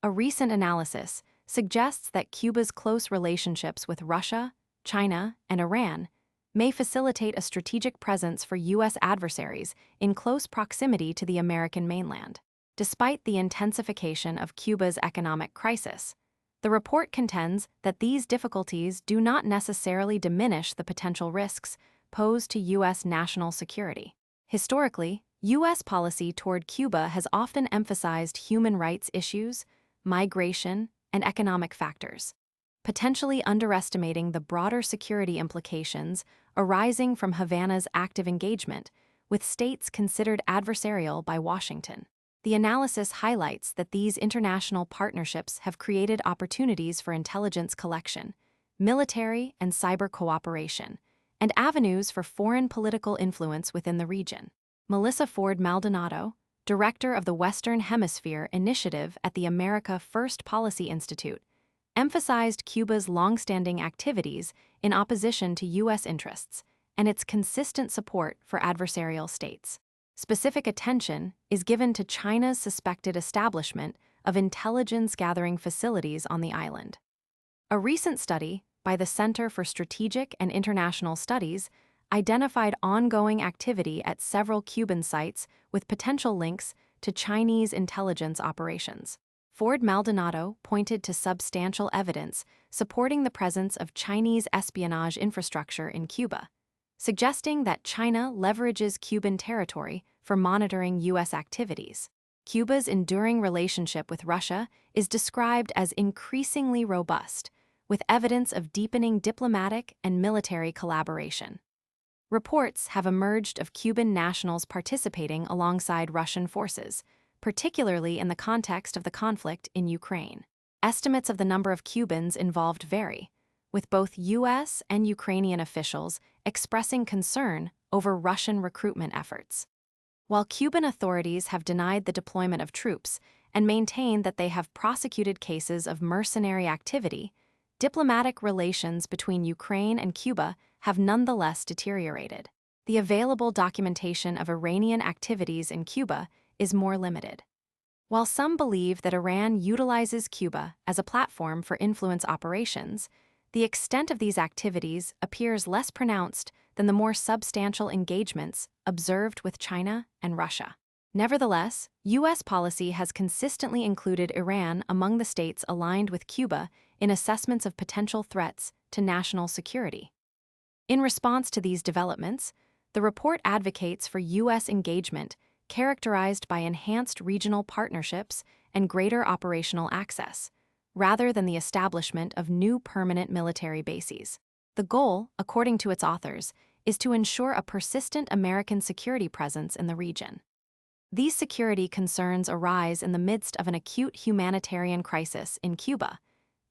A recent analysis suggests that Cuba's close relationships with Russia, China, and Iran may facilitate a strategic presence for U.S. adversaries in close proximity to the American mainland. Despite the intensification of Cuba's economic crisis, the report contends that these difficulties do not necessarily diminish the potential risks posed to U.S. national security. Historically, U.S. policy toward Cuba has often emphasized human rights issues, migration, and economic factors, potentially underestimating the broader security implications arising from Havana's active engagement with states considered adversarial by Washington. The analysis highlights that these international partnerships have created opportunities for intelligence collection, military and cyber cooperation, and avenues for foreign political influence within the region. Melissa Ford Maldonado, director of the Western Hemisphere Initiative at the America First Policy Institute, emphasized Cuba's longstanding activities in opposition to U.S. interests and its consistent support for adversarial states. Specific attention is given to China's suspected establishment of intelligence-gathering facilities on the island. A recent study by the Center for Strategic and International Studies identified ongoing activity at several Cuban sites with potential links to Chinese intelligence operations. Ford Maldonado pointed to substantial evidence supporting the presence of Chinese espionage infrastructure in Cuba, suggesting that China leverages Cuban territory for monitoring U.S. activities. Cuba's enduring relationship with Russia is described as increasingly robust, with evidence of deepening diplomatic and military collaboration. Reports have emerged of Cuban nationals participating alongside Russian forces, particularly in the context of the conflict in Ukraine. Estimates of the number of Cubans involved vary, with both U.S. and Ukrainian officials expressing concern over Russian recruitment efforts. While Cuban authorities have denied the deployment of troops and maintained that they have prosecuted cases of mercenary activity, diplomatic relations between Ukraine and Cuba have nonetheless deteriorated. The available documentation of Iranian activities in Cuba is more limited. While some believe that Iran utilizes Cuba as a platform for influence operations, the extent of these activities appears less pronounced than the more substantial engagements observed with China and Russia. Nevertheless, U.S. policy has consistently included Iran among the states aligned with Cuba in assessments of potential threats to national security. In response to these developments, the report advocates for U.S. engagement characterized by enhanced regional partnerships and greater operational access, rather than the establishment of new permanent military bases. The goal, according to its authors, is to ensure a persistent American security presence in the region. These security concerns arise in the midst of an acute humanitarian crisis in Cuba,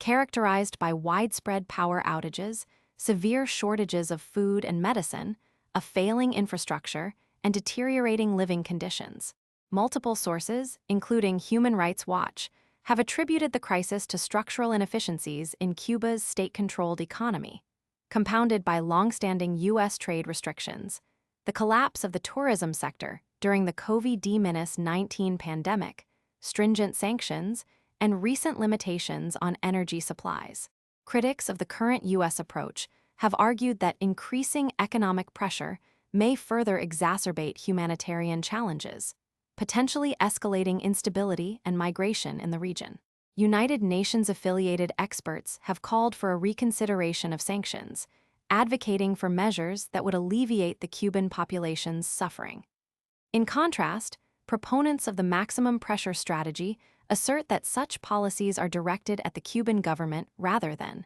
characterized by widespread power outages, severe shortages of food and medicine, a failing infrastructure, and deteriorating living conditions. Multiple sources, including Human Rights Watch, have attributed the crisis to structural inefficiencies in Cuba's state-controlled economy, compounded by long-standing U.S. trade restrictions, the collapse of the tourism sector during the COVID-19 pandemic, stringent sanctions, and recent limitations on energy supplies. Critics of the current U.S. approach have argued that increasing economic pressure may further exacerbate humanitarian challenges, potentially escalating instability and migration in the region. United Nations-affiliated experts have called for a reconsideration of sanctions, advocating for measures that would alleviate the Cuban population's suffering. In contrast, proponents of the maximum pressure strategy assert that such policies are directed at the Cuban government rather than